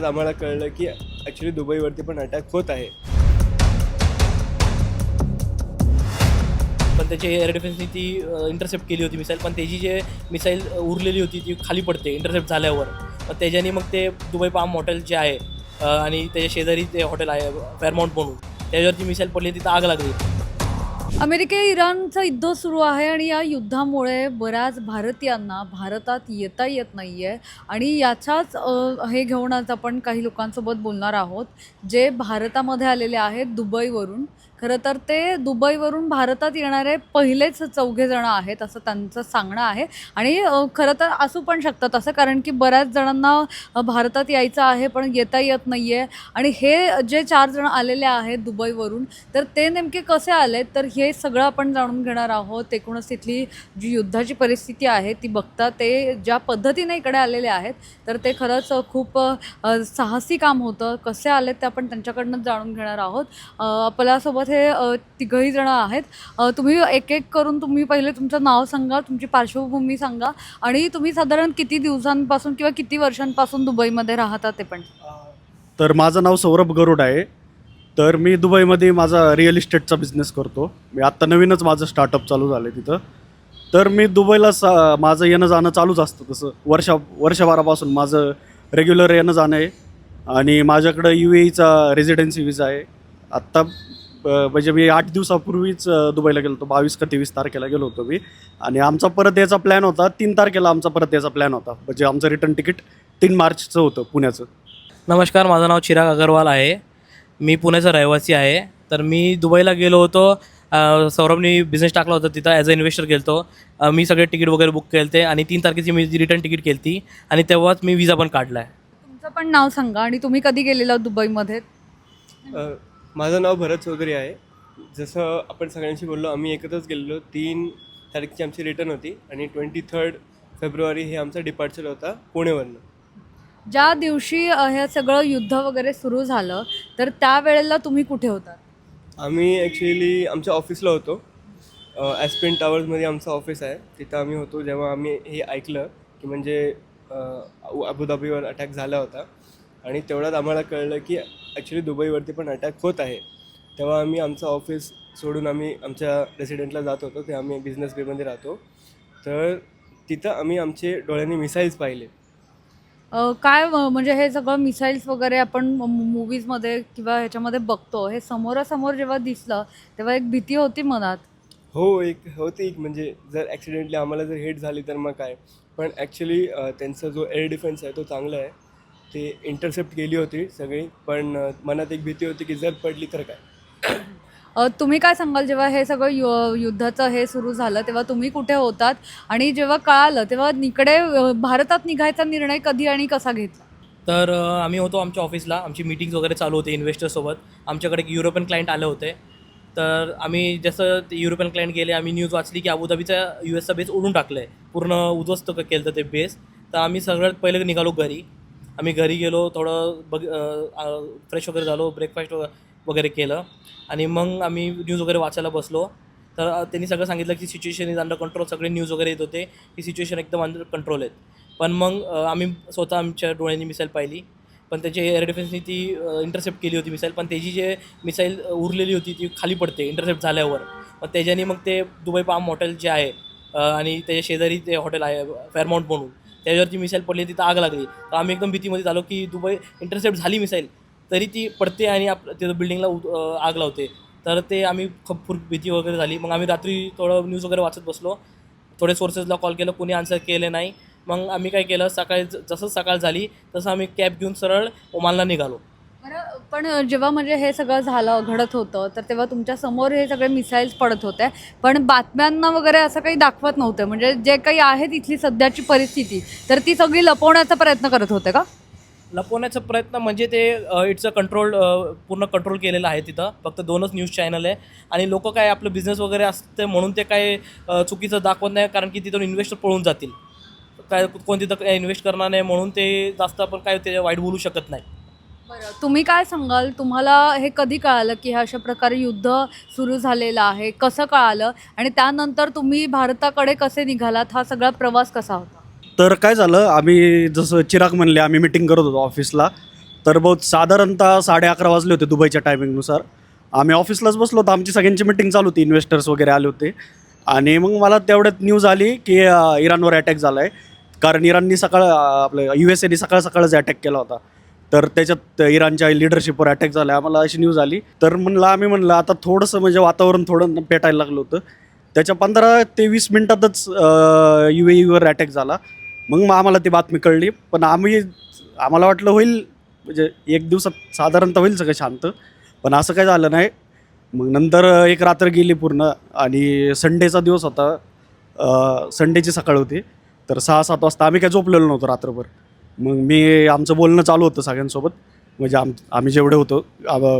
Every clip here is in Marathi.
आम्हाला कळलं की ॲक्च्युली दुबईवरती पण अटॅक होत आहे. पण त्याची एअर डिफेन्सनी ती इंटरसेप्ट केली होती मिसाईल, पण त्याची जे मिसाईल उरलेली होती ती खाली पडते इंटरसेप्ट झाल्यावर. मग त्याच्यानी मग ते दुबई पाम हॉटेल जे आहे आणि त्याच्या शेजारी ते हॉटेल आहे फेअरमाउंट म्हणून, त्याच्यावरती मिसाईल पडली, तिथं आग लागली. अमेरिका इराणचं युद्ध सुरू आहे आणि या युद्धामुळे बऱ्याच भारतीयांना भारतात येता येत नाही आहे आणि याच्याच हे घेऊन आज आपण काही लोकांसोबत बोलणार आहोत जे भारतामध्ये आलेले आहेत दुबईवरून. खरं तर ते दुबईवरून भारतात येणारे पहिलेच 4 जण आहेत असं त्यांचं सांगणं आहे आणि खरं तर असू पण शकतात असं, कारण की बऱ्याच जणांना भारतात यायचं आहे पण येता येत नाही आहे. आणि हे जे 4 जण आलेले आहेत दुबईवरून, तर ते नेमके कसे आलेत तर हे सगळं आपण जाणून घेणार आहोत. एकूणच तिथली जी युद्धाची परिस्थिती आहे ती बघता ते ज्या पद्धतीने इकडे आलेले आहेत तर ते खरंच खूप साहसी काम होतं. कसे आलेत ते आपण त्यांच्याकडनं जाणून घेणार आहोत. आपल्यासोबत हे तिघही जण आहेत. तुम्ही एक एक करून तुम्ही पहिले तुमचं नाव सांगा, तुमची पार्श्वभूमी सांगा आणि तुम्ही साधारण किती दिवसांपासून किंवा किती वर्षांपासून दुबईमध्ये राहता ते पण. तर माझं नाव सौरभ गरुड आहे. तर मी दुबईमध्ये माझा रिअल इस्टेटचा बिझनेस करतो. मी आत्ता नवीनच माझं स्टार्टअप चालू झालं आहे तिथं. तर मी दुबईला माझं येणं जाणं चालूच असतं. तसं वर्षभरापासून माझं रेग्युलर येणं जाणं आहे आणि माझ्याकडं UAEचा रेसिडेन्सी विजा आहे. आत्ता म्हणजे मी 8 दिवसापूर्वीच दुबईला गेलो होतो. 22 का 23 तारखेला गेलो होतो मी. आणि आमचा परत याचा प्लॅन होता 3 तारखेला आमचा परत याचा प्लॅन होता. म्हणजे आमचं रिटर्न तिकीट 3 मार्चचं होतं पुण्याचं. नमस्कार, माझं नाव चिराग अगरवाल आहे. मी पुण्याचा रहिवासी आहे. तर मी दुबईला गेलो होतो. सौरभनी बिझनेस टाकला होता, तिथं ॲज अ इन्व्हेस्टर गेलो होतो. मी सगळे तिकीट वगैरे बुक केले ते आणि 3 तारखेची मी रिटर्न तिकीट केली ती आणि तेव्हाच मी विजा पण काढला आहे. तुमचं पण नाव सांगा आणि तुम्ही कधी गेलेला दुबईमध्ये. माझं नाव भरत चौधरी आहे. जसं आपण सगळ्यांशी बोललो, आम्ही एकत्रच गेलेलो. 3 तारखेची आमची रिटर्न होती आणि 23 फेब्रुवारी हे आमचा डिपार्चर होता पुणेवरनं. ज्या दिवशी हे सगळं युद्ध वगैरे सुरू झालं तर त्यावेळेला तुम्ही कुठे होता. आम्ही ॲक्च्युली आमच्या ऑफिसला होतो. ॲस्पेन टावर्समध्ये आमचं ऑफिस आहे, तिथं आम्ही होतो जेव्हा आम्ही हे ऐकलं की म्हणजे अबुधाबीवर अटॅक झाला होता. आणि तेवढ्यात आम्हाला कळलं की ॲक्च्युली दुबईवरती पण अटॅक होत आहे. तेव्हा आम्ही आमचं ऑफिस सोडून आम्ही आमच्या रेसिडेंटला जात होतो. ते आम्ही बिझनेस बेमध्ये राहतो. तर तिथं आम्ही आमचे डोळ्यांनी मिसाईल्स पाहिले. काय म्हणजे हे सगळं मिसाईल्स वगैरे आपण मूवीजमध्ये किंवा ह्याच्यामध्ये बघतो, हे समोरासमोर जेव्हा दिसलं तेव्हा एक भीती होती मनात. हो, एक होती म्हणजे जर ॲक्सिडेंटली आम्हाला जर हिट झाली तर मग काय. पण ॲक्च्युली त्यांचा जो एअर डिफेन्स आहे तो चांगला आहे. ते इंटरसेप्ट केली होती सगळी. पण मनात एक भीती होती की जर पडली तर काय. तुम्ही काय सांगाल जेव्हा हे सगळं युद्धाचं हे सुरू झालं तेव्हा तुम्ही कुठे होतात आणि जेव्हा कळालं तेव्हा इकडे भारतात निघायचा निर्णय कधी आणि कसा घेतला. तर आम्ही होतो आमच्या ऑफिसला, आमची मीटिंग्स वगैरे चालू होते इन्व्हेस्टरसोबत. आमच्याकडे एक युरोपियन क्लायंट आले होते. तर आम्ही जसं ते युरोपियन क्लायंट गेले, आम्ही न्यूज वाचली की अबुधाबीचा US चा बेस उडून टाकलं आहे, पूर्ण उद्ध्वस्त केलं ते बेस. तर आम्ही सगळ्यात पहिले निघालो घरी. आम्ही घरी गेलो, थोडं फ्रेश वगैरे झालो, ब्रेकफास्ट वगैरे केलं आणि मग आम्ही न्यूज वगैरे वाचायला बसलो. तर त्यांनी सगळं सांगितलं की सिच्युएशन इज अंडर कंट्रोल. सगळे न्यूज वगैरे येत होते की सिच्युएशन एकदम अंडर कंट्रोल आहेत. पण मग आम्ही स्वतः आमच्या डोळ्यांनी मिसाईल पाहिली, पण त्याची एअर डिफेन्सनी ती इंटरसेप्ट केली होती मिसाईल, पण त्याची जे मिसाईल उरलेली होती ती खाली पडते इंटरसेप्ट झाल्यावर. मग त्याच्यानी मग ते दुबई पाम हॉटेल जे आहे आणि त्याच्या शेजारी ते हॉटेल आहे फेअरमाउंट म्हणून, त्याच्यावरती मिसाईल पडली, तिथं आग लागली. तर आम्ही एकदम भीतीमध्ये झालो की दुबई इंटरसेप्ट झाली मिसाईल तरी ती पडते आणि तिथं बिल्डिंगला आग लावते. तर ते आम्ही खूप भीती वगैरे झाली. मग आम्ही रात्री थोडं न्यूज वगैरे वाचत बसलो. थोडे सोर्सेसला कॉल केलं, कोणी आन्सर केले नाही. मग आम्ही काय केलं, सकाळी जसं सकाळ झाली तसं आम्ही कॅब घेऊन सरळ ओमानला निघालो. बरं, पण जेव्हा म्हणजे हे सगळं झालं घडत होतं तर तेव्हा तुमच्या समोर हे सगळे मिसाईल्स पडत होते, पण बातम्यांना वगैरे असं काही दाखवत नव्हतं. म्हणजे जे काही आहे तिथली सध्याची परिस्थिती तर ती सगळी लपवण्याचा प्रयत्न करत होते का. लपवण्याचा प्रयत्न म्हणजे ते इट्स अ कंट्रोल, पूर्ण कंट्रोल केलेलं आहे तिथं. फक्त 2च न्यूज चॅनल आहे आणि लोक काय आपलं बिझनेस वगैरे असते म्हणून ते काय चुकीचं दाखवत नाही, कारण की तिथून इन्व्हेस्टर पळून जातील. काय कोण तिथं काय इन्व्हेस्ट करणार नाही म्हणून ते जास्त आपण काय ते वाईट बोलू शकत नाही. बरं, तुम्ही काय सांगाल, तुम्हाला हे कधी कळालं की ह्या अशा प्रकारे युद्ध सुरू झालेलं आहे, कसं कळालं आणि त्यानंतर तुम्ही भारताकडे कसे निघालात, हा सगळा प्रवास कसा होता. तर काय झालं, आम्ही जसं चिराग म्हणले आम्ही मिटिंग करत होतो ऑफिसला. तर बहुत साधारणतः 11:30 वाजले होते दुबईच्या टायमिंगनुसार. आम्ही ऑफिसलाच बसलो होतो, आमची सगळ्यांची मिटिंग चालू होती, इन्व्हेस्टर्स वगैरे आले होते. आणि मग मला तेवढ्यात न्यूज आली की इराणवर अटॅक झाला आहे. कारण इराणनी आपलं USA सकाळ सकाळच अटॅक केला होता. तर त्याच्यात इराणच्या लिडरशिपवर अटॅक झाला, आम्हाला अशी न्यूज आली. तर आम्ही म्हणलं आता थोडंसं म्हणजे वातावरण थोडं पेटायला लागलं होतं. त्याच्या 15 ते 20 मिनटातच UAEवर अटॅक झाला. मग आम्हाला ती बातमी कळली. पण आम्हाला वाटलं होईल म्हणजे एक दिवसात साधारणतः होईल सगळं शांत, पण असं काही झालं नाही. मग नंतर एक रात्र गेली पूर्ण आणि संडेचा दिवस होता, संडेची सकाळ होती. तर 6-7 वाजता आम्ही काय झोपलेलो नव्हतो रात्रभर. मग आमचं बोलणं चालू होतं सगळ्यांसोबत, म्हणजे आम्ही जेवढे होतो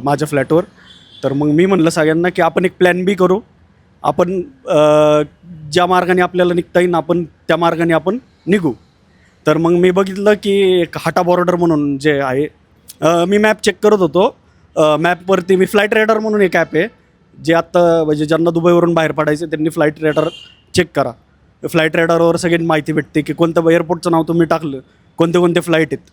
माझ्या फ्लॅटवर. तर मग मी म्हणलं सगळ्यांना की आपण एक प्लॅन बी करू. आपण ज्या मार्गाने आपल्याला निघता येईल आपण त्या मार्गाने आपण निघू. तर मग मी बघितलं की एक हाटा बॉर्डर म्हणून जे आहे, मी मॅप चेक करत होतो. मॅपवरती मी फ्लाईट रेडर म्हणून एक ॲप आहे, जे आत्ता म्हणजे ज्यांना दुबईवरून बाहेर पडायचं त्यांनी फ्लाईट रेडर चेक करा. फ्लाईट रेडरवर सगळी माहिती भेटते की कोणत्या एअरपोर्टचं नाव तुम्ही टाकलं, कोणते कोणते फ्लाईट आहेत,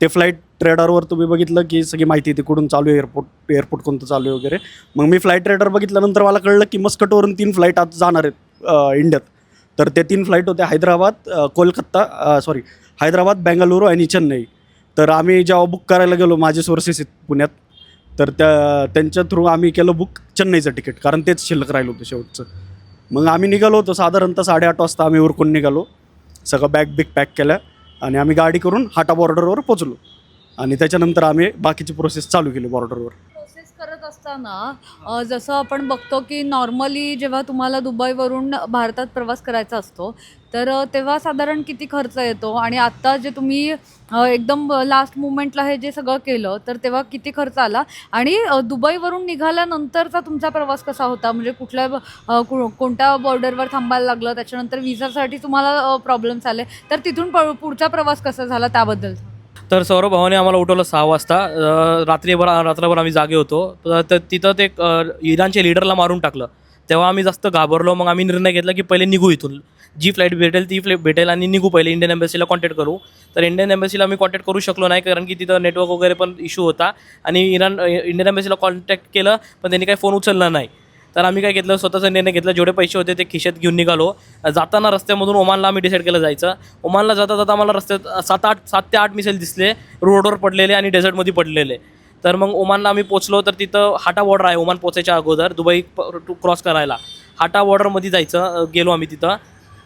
ते फ्लाईट रेडरवर तुम्ही बघितलं की सगळी माहिती येते कुठून चालू आहे एअरपोर्ट कोणतं चालू आहे वगैरे. मग मी फ्लाईट रेडर बघितल्यानंतर मला कळलं की मस्कटवरून 3 फ्लाईट आज जाणार आहेत इंडियात. तर ते 3 फ्लाईट होत्या हैदराबाद, बेंगळुरू आणि चेन्नई. तर आम्ही जेव्हा बुक करायला गेलो, माझे सोर्सेस आहेत पुण्यात, तर त्यांच्या थ्रू आम्ही केलं बुक चेन्नईचं तिकीट, कारण तेच शिल्लक राहिलं होतं शेवटचं. मग आम्ही निघालो होतो साधारणतः 8:30 वाजता आम्ही उरकून निघालो. सगळं बॅग पॅक केल्या आणि आम्ही गाडी करून हाटा बॉर्डरवर पोचलो. आणि त्याच्यानंतर आम्ही बाकीची प्रोसेस चालू केली बॉर्डरवर. प्रोसेस करत असताना जसं आपण बघतो की नॉर्मली जेव्हा तुम्हाला दुबईवरून भारतात प्रवास करायचा असतो तर तेव्हा साधारण किती खर्च येतो, आणि आत्ता जे तुम्ही एकदम लास्ट मुमेंटला हे जे सगळं केलं तर तेव्हा किती खर्च आला, आणि दुबईवरून निघाल्यानंतरचा तुमचा प्रवास कसा होता, म्हणजे कोणत्या बॉर्डरवर थांबायला लागलं, त्याच्यानंतर विजासाठी तुम्हाला प्रॉब्लेम्स आले, तर तिथून पुढचा प्रवास कसा झाला त्याबद्दल. तर सौरभ भावाने आम्हाला उठवलं 6 वाजता. रात्रभर आम्ही जागे होतो. तर तिथं ते इराणच्या लीडरला मारून टाकलं. तेव्हा आम्ही जास्त घाबरलो. मग आम्ही निर्णय घेतला की पहिले निघू इथून, जी फ्लाईट भेटेल ती फ्लाईट भेटेल आणि निघू पहिले, इंडियन एम्बसीला कॉन्टॅक्ट करू. तर इंडियन एम्बसीला आम्ही कॉन्टॅक्ट करू शकलो नाही, कारण की तिथं नेटवर्क वगैरे पण इश्यू होता. आणि इंडियन एम्बसीला कॉन्टॅक्ट केलं पण त्यांनी काही फोन उचलला नाही. तर आम्ही काय घेतलं, स्वतःचा निर्णय घेतला, जेवढे पैसे होते ते खिशात घेऊन निघालो. जाताना रस्त्यामधून ओमानला आम्ही डिसाईड केलं जायचं. ओमानला जाता जाता आम्हाला रस्त्यात 7 ते 8 मिसाईल दिसले रोडवर पडलेले आणि डेझर्टमध्ये पडलेले. तर मग ओमानला आम्ही पोचलो. तर तिथं हाटा बॉर्डर आहे, ओमान पोचायच्या अगोदर दुबई क्रॉस करायला हाटा बॉर्डरमध्ये जायचं. गेलो आम्ही तिथं.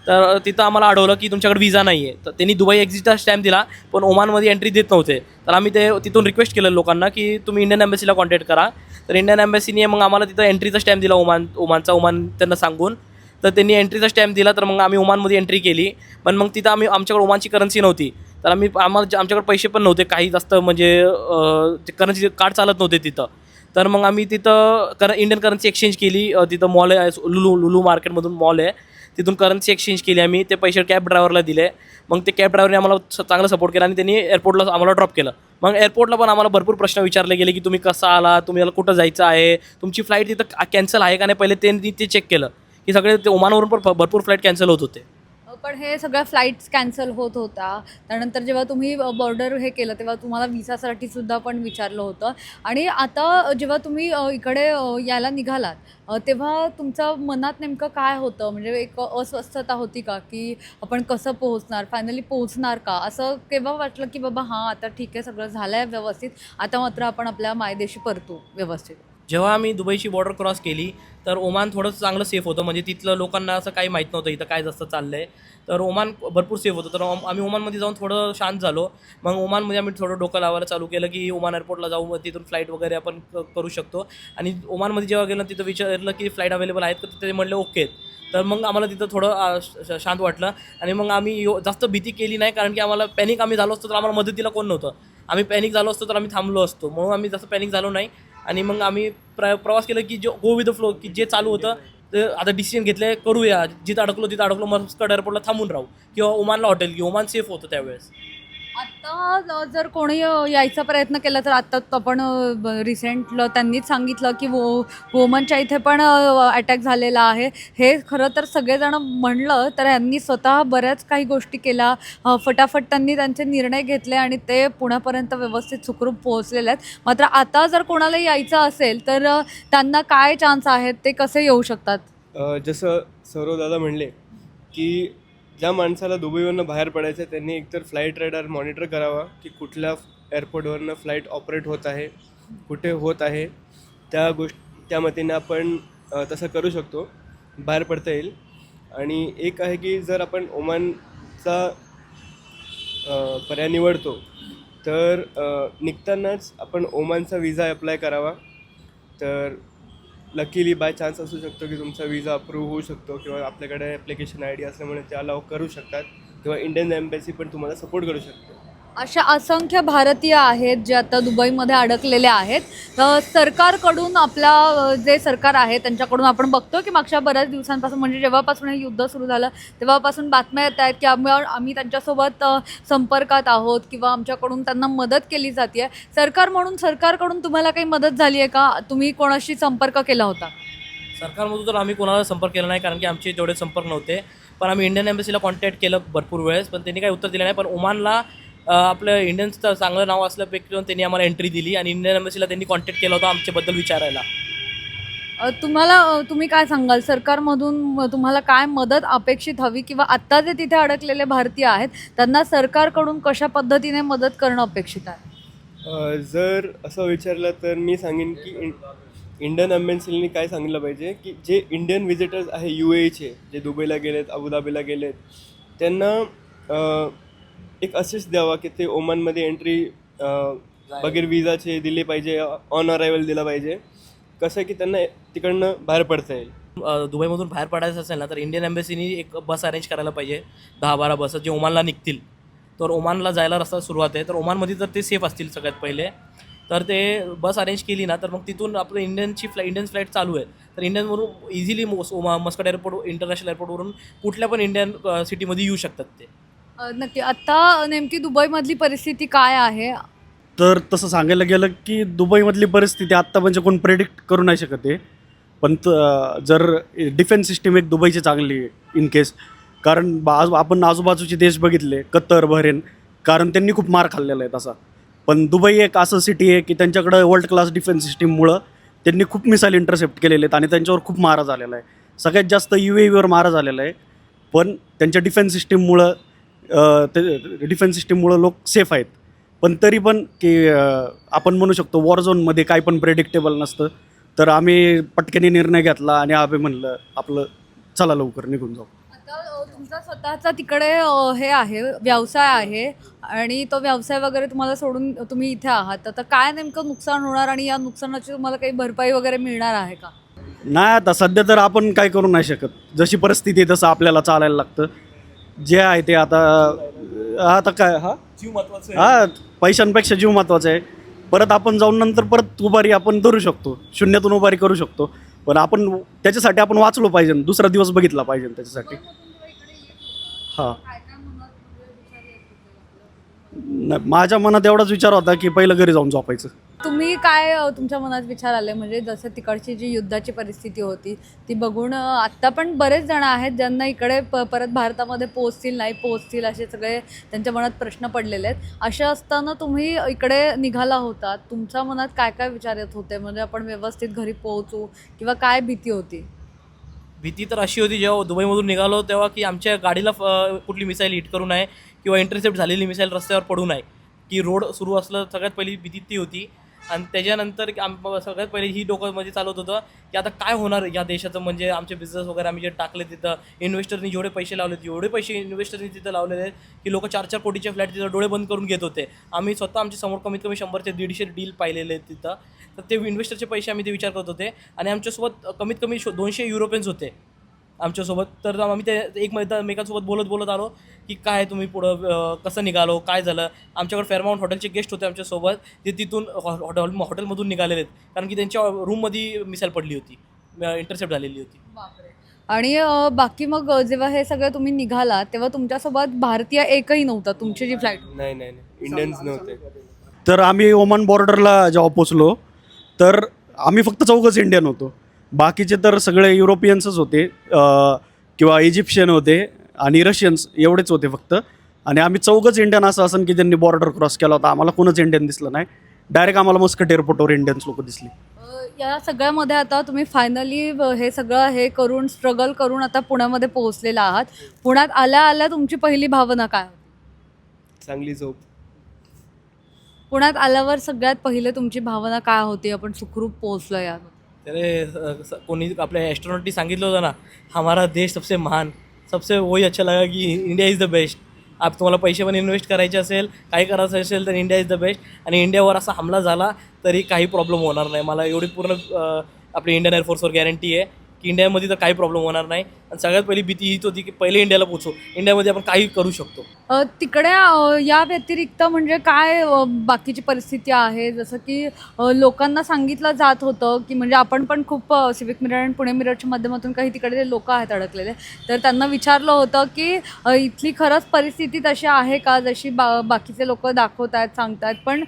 तर तिथं आम्हाला आढळलं की तुमच्याकडे विजा नाही आहे. तर त्यांनी दुबई एक्झिटचा स्टॅम्प दिला पण ओमानमध्ये एंट्री देत नव्हते. तर आम्ही तिथून रिक्वेस्ट केलं लोकांना की तुम्ही इंडियन एम्बसीला कॉन्टॅक्ट करा. तर इंडियन एम्बसीने मग आम्हाला तिथं एंट्रीचा स्टॅम्प दिला, ओमान त्यांना सांगून. तर त्यांनी एंट्रीचा स्टॅम्प दिला. तर मग आम्ही ओमानमध्ये एंट्री केली. पण मग तिथं आमच्याकडे ओमानची करन्सी नव्हती. तर आमच्याकडे पैसे पण नव्हते काही जास्त, म्हणजे करन्सी कार्ड चालत नव्हते तिथं. तर मग आम्ही तिथं इंडियन करन्सी एक्सचेंज केली. तिथं मॉल आहे, लुलू मार्केटमधून मॉल आहे, तिथून करन्सी एक्सचेंज केली आम्ही. ते पैसे कॅब ड्रायव्हरला दिले. मग ते कॅब ड्रायव्हरने आम्हाला चांगला सपोर्ट केला आणि त्यांनी एअरपोर्टला आम्हाला ड्रॉप केलं. मग एअरपोर्टला पण आम्हाला भरपूर प्रश्न विचारले गेले की तुम्ही कसा आला, तुम्हाला कुठं जायचं आहे, तुमची फ्लाईट तिथं कॅन्सल आहे का नाही. पहिले त्यांनी ते चेक केलं की सगळे ते ओमानवरून पण भरपूर फ्लाईट कॅन्सल होत होते. पण हे सगळ्या फ्लाईट्स कॅन्सल होत होता. त्यानंतर जेव्हा तुम्ही बॉर्डर हे केलं तेव्हा तुम्हाला विसासाठी सुद्धा पण विचारलं होतं. आणि आता जेव्हा तुम्ही इकडे यायला निघालात तेव्हा तुमच्या मनात नेमकं काय होतं, म्हणजे एक अस्वस्थता होती का की आपण कसं पोहोचणार, फायनली पोहोचणार का, असं केव्हा वाटलं की बाबा हां आता ठीक आहे सगळं झालं आहे व्यवस्थित, आता मात्र आपण आपल्या मायदेशी परतू व्यवस्थित. जेव्हा आम्ही दुबईची बॉर्डर क्रॉस केली तर ओमान थोडं चांगलं सेफ होतं, म्हणजे तिथलं लोकांना असं काही माहीत नव्हतं इथं काय जास्त चाललं आहे. तर ओमान भरपूर सेफ होतं. तर आम्ही ओमानमध्ये जाऊन थोडं शांत झालो. मग ओमानमध्ये आम्ही थोडं डोकं लावायला चालू केलं की ओमान एअरपोर्टला जाऊ, मग तिथून फ्लाईट वगैरे आपण करू शकतो. आणि ओमानमध्ये जेव्हा गेलं तिथं विचारलं की फ्लाईट अवेलेबल आहेत का, ते म्हणले ओके. तर मग आम्हाला तिथं थोडं शांत वाटलं. आणि मग आम्ही जास्त भीती केली नाही, कारण की आम्हाला पॅनिक आम्ही झालो असतो तर आम्हाला मदतीला कोण नव्हतं. आम्ही पॅनिक झालो असतो तर आम्ही थांबलो असतो, म्हणून आम्ही जास्त पॅनिक झालो नाही. आणि मग आम्ही प्रवास केला की गो विथ द फ्लो, की जे चालू होतं ते आता डिसिजन घेतले करूया, जिथं अडकलो तिथं अडकलो, मस्कट एअरपोर्टला थांबून राहू किंवा ओमानला हॉटेल घेऊ. ओमान सेफ होतं त्यावेळेस. आता जर कोणी यायचा प्रयत्न केला तर आता आपण रिसेंटलं त्यांनीच सांगितलं की वोमनच्या इथे पण अटॅक झालेला आहे. हे खरं तर सगळेजण म्हणलं तर यांनी स्वतः बऱ्याच काही गोष्टी केल्या. फटाफट त्यांनी त्यांचे निर्णय घेतले आणि ते पुण्यापर्यंत व्यवस्थित सुखरूप पोहोचलेले आहेत. मात्र आता जर कोणाला यायचं असेल तर त्यांना काय चान्स आहेत, ते कसे येऊ शकतात? जसं सौरव दादा म्हणले की ज्या माणसाला दुबईवरनं बाहेर पडायचं आहे त्यांनी एकतर फ्लाईट रडार मॉनिटर करावा की कुठल्या एअरपोर्टवरनं फ्लाईट ऑपरेट होत आहे, कुठे होत आहे. त्या मतीने आपण तसं करू शकतो, बाहेर पडता येईल. आणि एक आहे की जर आपण ओमानचा पर्याय निवडतो तर निघतानाच आपण ओमानचा विजा अप्लाय करावा. तर लकीली बाय चान्स असू शकतो की तुमचा विजा अप्रूव्ह होऊ शकतो किंवा आपल्याकडे ॲप्लिकेशन आय डी असल्यामुळे ते अलाव करू शकतात किंवा इंडियन एम्बॅसी पण तुम्हाला सपोर्ट करू शकते. अशा असंख्य भारतीय आहेत जे आता दुबईमध्ये अडकलेले आहेत. सरकारकडून आपला जे सरकार आहे त्यांच्याकडून आपण बघतो की मागच्या बऱ्याच दिवसांपासून म्हणजे जेव्हापासून हे युद्ध सुरू झालं तेव्हापासून बातम्या येत आहेत की आम्ही त्यांच्यासोबत संपर्कात आहोत किंवा आमच्याकडून त्यांना मदत केली जाते. सरकार म्हणून सरकारकडून तुम्हाला काही मदत झाली आहे का? तुम्ही कोणाशी संपर्क केला होता? सरकारमधून तर आम्ही कोणाला संपर्क केला नाही, कारण की आमचे तेवढे संपर्क नव्हते. पण आम्ही इंडियन एम्बसीला कॉन्टॅक्ट केलं भरपूर वेळेस, पण त्यांनी काही उत्तर दिलं नाही. पण ओमानला आपलं इंडियन्सचं चांगलं नाव असल्यापैकी त्यांनी आम्हाला एंट्री दिली आणि इंडियन एम्बसीला त्यांनी कॉन्टॅक्ट केला होता आमच्याबद्दल विचारायला. तुम्ही काय सांगाल, सरकारमधून तुम्हाला काय मदत अपेक्षित हवी किंवा आत्ता जे तिथे अडकलेले भारतीय आहेत त्यांना सरकारकडून कशा पद्धतीने मदत करणं अपेक्षित आहे? जर असं विचारलं तर मी सांगेन की इंडियन एम्बॅसीने काय सांगितलं पाहिजे की जे इंडियन व्हिजिटर्स आहे UAEचे जे दुबईला गेलेत, अबुधाबीला गेलेत, त्यांना एक असिस्ट द्यावा की ते ओमानमध्ये एंट्री बगैर विजाचे दिले पाहिजे, ऑन अरायवल दिला पाहिजे. कसं की त्यांना तिकडनं बाहेर पडता येईल. दुबईमधून बाहेर पडायचं असेल ना तर इंडियन एम्बसीनी एक बस अरेंज करायला पाहिजे, 10-12 बस जे ओमानला निघतील. तर ओमानला जायला रस्ता सुरुवात आहे, तर ओमानमध्ये जर ते सेफ असतील सगळ्यात पहिले तर ते बस अरेंज केली ना तर मग तिथून आपलं इंडियन फ्लाईट चालू आहे तर इंडियनवरून इझिली मस्कट एअरपोर्ट इंटरनॅशनल एअरपोर्टवरून कुठल्या पण इंडियन सिटीमध्ये येऊ शकतात ते. नक्की. आत्ता नेमकी दुबईमधली परिस्थिती काय आहे? तर तसं सांगायला गेलं की दुबईमधली परिस्थिती आत्ता म्हणजे कोण प्रेडिक्ट करू नाही शकत आहे. पण जर डिफेन्स सिस्टीम एक दुबईची चांगली आहे इन केस, कारण आपण आजूबाजूचे देश बघितले, कतर, बहरेन, कारण त्यांनी खूप मार खाल्लेला आहे तसा. पण दुबई एक असं सिटी आहे की त्यांच्याकडं वर्ल्ड क्लास डिफेन्स सिस्टीममुळं त्यांनी खूप मिसाईल इंटरसेप्ट केलेले आहेत आणि त्यांच्यावर खूप मारा झालेला आहे. सगळ्यात जास्त UAEवर मारा झालेला आहे. पण त्यांच्या डिफेन्स सिस्टीममुळं लोक सेफ आहेत. पण तरी पण की आपण म्हणू शकतो वॉर झोनमध्ये काही पण प्रेडिक्टेबल नसतं. तर आम्ही पटकनी निर्णय घेतला आणि आम्ही म्हणलं आपलं चला लवकर निघून जाऊ. आता तुमचा स्वतःचा तिकडे हे आहे, व्यवसाय आहे आणि तो व्यवसाय वगैरे तुम्हाला सोडून तुम्ही इथे आहात. आता काय नेमकं नुकसान होणार आणि या नुकसानाची तुम्हाला काही भरपाई वगैरे मिळणार आहे का? नाही, आता सध्या तर आपण काय करू नाही शकत. जशी परिस्थिती आहे तसं आपल्याला चालायला लागतं. जे आहे ते आता काय जीव महत्त्वाचं आहे. हा, पैशांपेक्षा जीव महत्त्वाचा आहे. परत आपण जाऊन नंतर परत उभारी आपण धरू शकतो, शून्यातून उभारी करू शकतो. पण आपण त्याच्यासाठी आपण वाचलो पाहिजे, दुसरा दिवस बघितला पाहिजे त्याच्यासाठी. हां, माझ्या मनात एवढाच विचार होता की पहिलं घरी जाऊन झोपायचं. तुम्ही काय तुमच्या मनात विचार आले म्हणजे जसं तिकडची जी युद्धाची परिस्थिती होती ती बघून आत्ता पण बरेच जण आहेत ज्यांना इकडे परत भारतामध्ये पोहोचतील असे सगळे त्यांच्या मनात प्रश्न पडलेले आहेत. अशा असताना तुम्ही इकडे निघाला होता, तुमच्या मनात काय काय विचार येत होते? म्हणजे आपण व्यवस्थित घरी पोहोचू किंवा काय भीती होती? भीती तर अशी होती जेव्हा दुबईमधून निघालो तेव्हा की आमच्या गाडीला कुठली मिसाईल हिट करू नये किंवा इंटरसेप्ट झालेली मिसाईल रस्त्यावर पडू नये, की रोड सुरू असलं. सगळ्यात पहिली भीती ती होती. आणि त्याच्यानंतर सगळ्यात पहिले ही डोक्यामध्ये चालवत होतं की आता काय होणार या देशाचं, म्हणजे आमचे बिझनेस वगैरे आम्ही जे टाकले तिथं, इन्व्हेस्टरनी जेवढे पैसे लावले एवढे पैसे इन्व्हेस्टरनी तिथं लावलेले आहेत की लोक 4-4 कोटीचे फ्लॅट तिथं डोळे बंद करून घेत होते. आम्ही स्वतः आमच्या समोर कमीत कमी 100 ते 150 डील पाहिलेले आहेत तिथं. तर ते इन्व्हेस्टरचे पैसे आम्ही ते विचार करत होते आणि आमच्यासोबत कमीत कमी 200 युरोपियन्स होते आमच्यासोबत. तर आम्ही ते एकमेकांसोबत बोलत आलो की काय तुम्ही पुढं कसं निघालो, काय झालं. आमच्याकडे फेअरमाउंट हॉटेलचे गेस्ट होते आमच्यासोबत, ते तिथून हॉटेलमधून निघालेले आहेत कारण की त्यांच्या रूममध्ये मिसाईल पडली होती, इंटरसेप्ट झालेली होती. आणि बाकी मग जेव्हा हे सगळं तुम्ही निघाला तेव्हा तुमच्यासोबत भारतीय एकही नव्हता तुमची जी फ्लाईट? नाही, इंडियन्स नव्हते. तर आम्ही ओमान बॉर्डरला जेव्हा पोचलो तर आम्ही फक्त चौघच इंडियन होतो. बाकीचे तर सगळे युरोपियन्सच होते, किंवा इजिप्शियन होते आणि रशियन्स एवढेच होते फक्त. आणि आम्ही चौघच इंडियन असं असन की ज्यांनी बॉर्डर क्रॉस केला होता. आम्हाला कोणच इंडियन दिसलं नाही. डायरेक्ट आम्हाला मस्कट एअरपोर्टवर इंडियन्स लोक दिसली. या सगळ्यामध्ये आता तुम्ही फायनली हे सगळं हे करून स्ट्रगल करून आता पुण्यामध्ये पोहोचलेला आहात. पुण्यात आल्या आल्या तुमची पहिली भावना काय होती? चांगली झोप. पुण्यात आल्यावर सगळ्यात पहिले तुमची भावना काय होती? आपण सुखरूप पोहोचलो यात. त्याने कोणी आपल्या ॲस्ट्रॉनॉटनी सांगितलं होतं ना, हमारा देश सबसे महान, सबसे वही अच्छा लगा की इंडिया इज द बेस्ट. आप तुम्हाला पैसे पण इन्व्हेस्ट करायचे असेल, काही करायचं असेल तर इंडिया इज द बेस्ट. आणि इंडियावर असा हमला झाला तरी काही प्रॉब्लेम होणार नाही. मला एवढी पूर्ण आपली इंडियन एअरफोर्सवर गॅरंटी आहे की इंडियामध्ये तर काही प्रॉब्लेम होणार नाही. आणि सगळ्यात पहिली भीती हीच होती की पहिले इंडियाला पोचू, इंडियामध्ये आपण काही करू शकतो. तिकडे या व्यतिरिक्त म्हणजे काय बाकीची परिस्थिती आहे? जसं की लोकांना सांगितलं जात होतं की म्हणजे आपण पण खूप सिविक मिरर आणि पुणे मिररच्या माध्यमातून काही तिकडे लोक आहेत अडकलेले, तर त्यांना विचारलं होतं की इथली खरंच परिस्थिती तशी आहे का जशी बाकीचे लोक दाखवत आहेत सांगतात. पण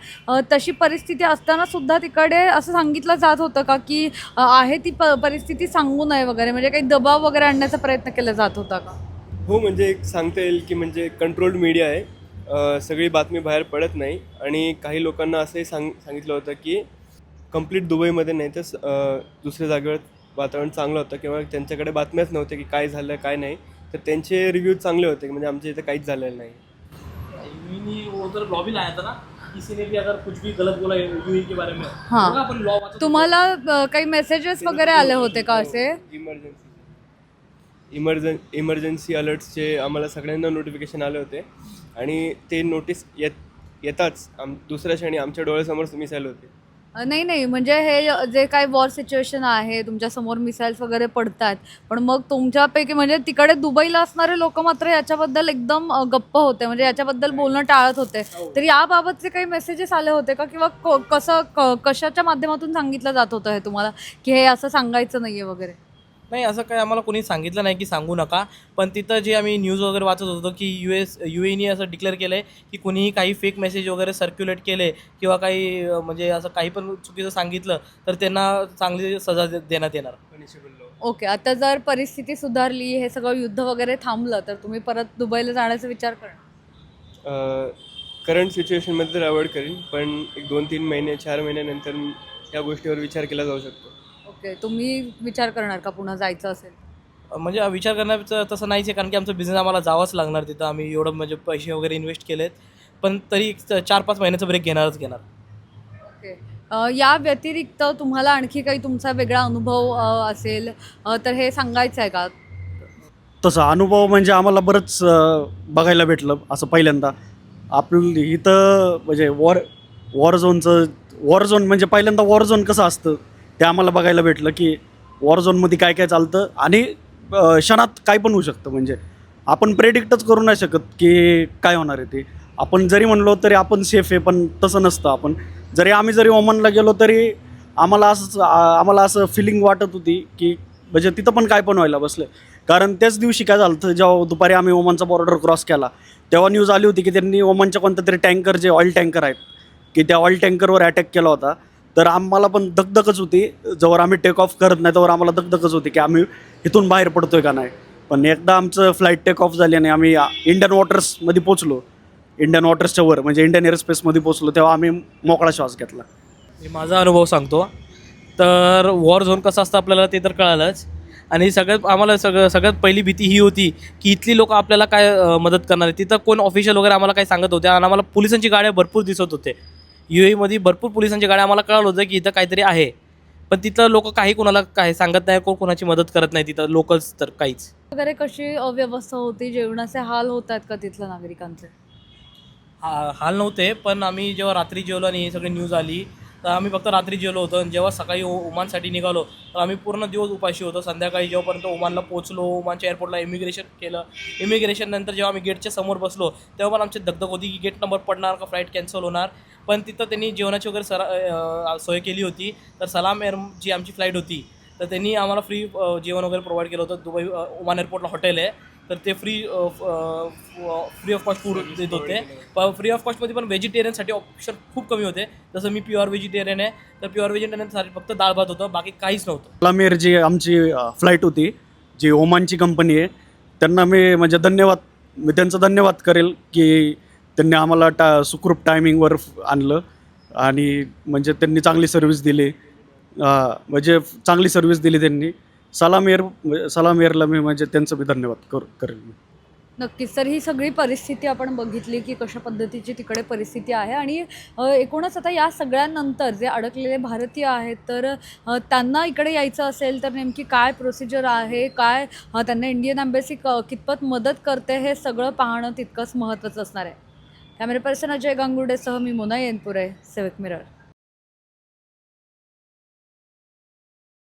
तशी परिस्थिती असताना सुद्धा तिकडे असं सांगितलं जात होतं का की आहे ती परिस्थिती सांगू नये वगैरे, म्हणजे काही दबाव वगैरे आणण्याचा प्रयत्न केला जात होता का? हो, म्हणजे एक सांगता येईल की म्हणजे कंट्रोल्ड मीडिया आहे. सगळी बातमी बाहेर पडत नाही. आणि काही लोकांना असंही सांगितलं होतं की कंप्लीट दुबईमध्ये नाही तर दुसऱ्या जागेवर वातावरण चांगलं होतं किंवा त्यांच्याकडे बातम्याच नव्हत्या की काय झालं काय नाही. तर त्यांचे रिव्ह्यूज चांगले होते की म्हणजे आमच्या इथं काहीच झालेलं नाही. यूएई वो उधर लॉ भी लाया था ना, किसी ने भी अगर कुछ भी गलत बोला यूएई के बारे में, हाँ. तो अपन लॉ वाचत तुम्हाला काही मेसेजेस वगैरे आले होते का असे? इमर्जन्सी अलर्ट्सचे आम्हाला सगळ्यांना नोटिफिकेशन आले होते. आणि ते नोटीस येताच दुसऱ्या क्षणी आमच्या डोळ्यासमोर मिसाईल होते. नाही म्हणजे हे जे काय वॉर सिच्युएशन आहे तुमच्यासमोर मिसाईल्स वगैरे पडतात, पण मग तुमच्यापैकी म्हणजे तिकडे दुबईला असणारे लोक मात्र याच्याबद्दल एकदम गप्प होते, म्हणजे याच्याबद्दल बोलणं टाळत होते. तर याबाबतचे काही मेसेजेस आले होते का, किंवा कशाच्या माध्यमातून सांगितलं जात होतं हे तुम्हाला की हे असं सांगायचं नाही आहे वगैरे? नाही, असं काही आम्हाला कोणी सांगितलं नाही की सांगू नका. पण तिथं जे आम्ही न्यूज वगैरे वाचत होतो की यूएईने असं डिक्लेअर केलं आहे की कुणीही काही फेक मेसेज वगैरे सर्क्युलेट केले किंवा काही म्हणजे असं काही पण चुकीचं सांगितलं तर त्यांना चांगली सजा देण्यात येणार. ओके, आता जर परिस्थिती सुधारली, हे सगळं युद्ध वगैरे थांबलं, तर तुम्ही परत दुबईला जाण्याचा विचार करा? करंट सिच्युएशनमध्ये तर अवॉइड करीन, पण एक 2-3 महिने 4 महिन्यानंतर या गोष्टीवर विचार केला जाऊ शकतो. ओके, तुम्ही विचार करणार का पुन्हा जायचं असेल? म्हणजे विचार करण्याचं तसं नाहीच आहे, कारण की आमचा बिझनेस आम्हाला जावंच लागणार तिथं. आम्ही एवढं म्हणजे पैसे वगैरे इन्व्हेस्ट केलेत, पण तरी 4-5 महिन्याचा ब्रेक घेणार. ओके, या व्यतिरिक्त तुम्हाला आणखी काही तुमचा वेगळा अनुभव असेल तर हे सांगायचं आहे का? तसा अनुभव म्हणजे आम्हाला बरंच बघायला भेटलं. असं पहिल्यांदा आपलं इथं म्हणजे वॉर झोन म्हणजे पहिल्यांदा वॉर झोन कसं असतं ते आम्हाला बघायला भेटलं की वॉर झोनमध्ये काय काय चालतं आणि क्षणात काय पण होऊ शकतं. म्हणजे आपण प्रेडिक्टच करू नाही शकत की काय होणार आहे ते. आपण जरी म्हणलो तरी आपण सेफ आहे, पण तसं नसतं. आम्ही जरी ओमनला गेलो तरी आम्हाला असं फिलिंग वाटत होती की म्हणजे तिथं पण काय पण व्हायला बसलं. कारण त्याच दिवशी काय झालं होतं, जेव्हा दुपारी आम्ही ओमनचा बॉर्डर क्रॉस केला तेव्हा न्यूज आली होती की त्यांनी ओमनच्या कोणत्या तरी टँकर, जे ऑइल टँकर आहेत, की त्या ऑइल टँकरवर अटॅक केला होता. तर आम्हाला पण दगदगच होती. जोवर आम्ही टेक ऑफ करत नाही तोवर आम्हाला दगदगच होती की आम्ही इथून बाहेर पडतोय का नाही. पण एकदा आमचं फ्लाईट टेक ऑफ झाली आणि आम्ही इंडियन वॉटर्समध्ये पोचलो, इंडियन वॉटर्सच्या वर म्हणजे इंडियन एअरस्पेसमध्ये पोचलो, तेव्हा आम्ही मोकळा श्वास घेतला. मी माझा अनुभव सांगतो. तर वॉर झोन कसं असतं आपल्याला ते तर कळालंच. आणि सगळ्यात पहिली भीती ही होती की इथली लोक आपल्याला काय मदत करणार आहे. तिथं कोण ऑफिशियल वगैरे आम्हाला काय सांगत होते आणि आम्हाला पोलिसांची गाड्या भरपूर दिसत होते. यूएईमध्ये भरपूर पोलिसांची गाड्या, आम्हाला कळलं होतं की इथं काहीतरी आहे. पण तिथं लोक काही कोणाला काय सांगत नाही, कोणाची मदत करत नाही तिथं लोकच तर काहीच. वगैरे कशी व्यवस्था होती? जेवणाचे हाल होत आहेत का तिथल्या नागरिकांचे? हाल नव्हते, पण आम्ही जेव्हा रात्री जेवलो आणि ही सगळी न्यूज आली तर आम्ही फक्त रात्री जेवलो होतो. आणि जेव्हा सकाळी ओमानसाठी निघालो तर आम्ही पूर्ण दिवस उपाशी होतो. संध्याकाळी जेव्हापर्यंत ओमानला पोचलो, ओमानच्या एअरपोर्टला इमिग्रेशन केलं. इमिग्रेशन नंतर जेव्हा आम्ही गेटच्या समोर बसलो तेव्हा पण आमची दगदग होती की गेट नंबर पडणार का फ्लाईट कॅन्सल होणार. पण तिथं त्यांनी जेवणाची वगैरे सोय केली होती. तर सलाम एअर जी आमची फ्लाईट होती तर त्यांनी आम्हाला फ्री जेवण वगैरे प्रोव्हाइड केलं होतं. दुबई ओमान एअरपोर्टला हॉटेल आहे, तर ते फ्री ऑफ कॉस्ट फूड देत होते. फ्री ऑफ कॉस्टमध्ये पण व्हेजिटेरियनसाठी ऑप्शन खूप कमी होते. जसं मी प्युअर व्हेजिटेरियन आहे, तर प्युअर व्हेजिटेरियनसाठी फक्त डाळ भात होतं, बाकी काहीच नव्हतं. सलामेर जी आमची फ्लाईट होती, जी ओमानची कंपनी आहे, त्यांना मी म्हणजे मी त्यांचं धन्यवाद करेल की त्यांनी आम्हाला सुखरूप टायमिंगवर आणलं आणि म्हणजे त्यांनी चांगली सर्व्हिस दिली. म्हणजे चांगली सर्व्हिस दिली त्यांनी. सलाम एअरला मी म्हणजे त्यांचं मी धन्यवाद करेल मी. नक्कीच. तर ही सगळी परिस्थिती आपण बघितली की कशा पद्धतीची तिकडे परिस्थिती आहे आणि एकूणच आता या सगळ्यानंतर जे अडकलेले भारतीय आहेत तर त्यांना इकडे यायचं असेल तर नेमकी काय प्रोसिजर आहे, काय त्यांना इंडियन एम्बॅसी कितपत मदत करते, हे सगळं पाहणं तितकंच महत्त्वाचं असणार आहे. कॅमेरा पर्सन अजय गांगुर्डेसह मी मोना येनपुरे, सिविक मिरर.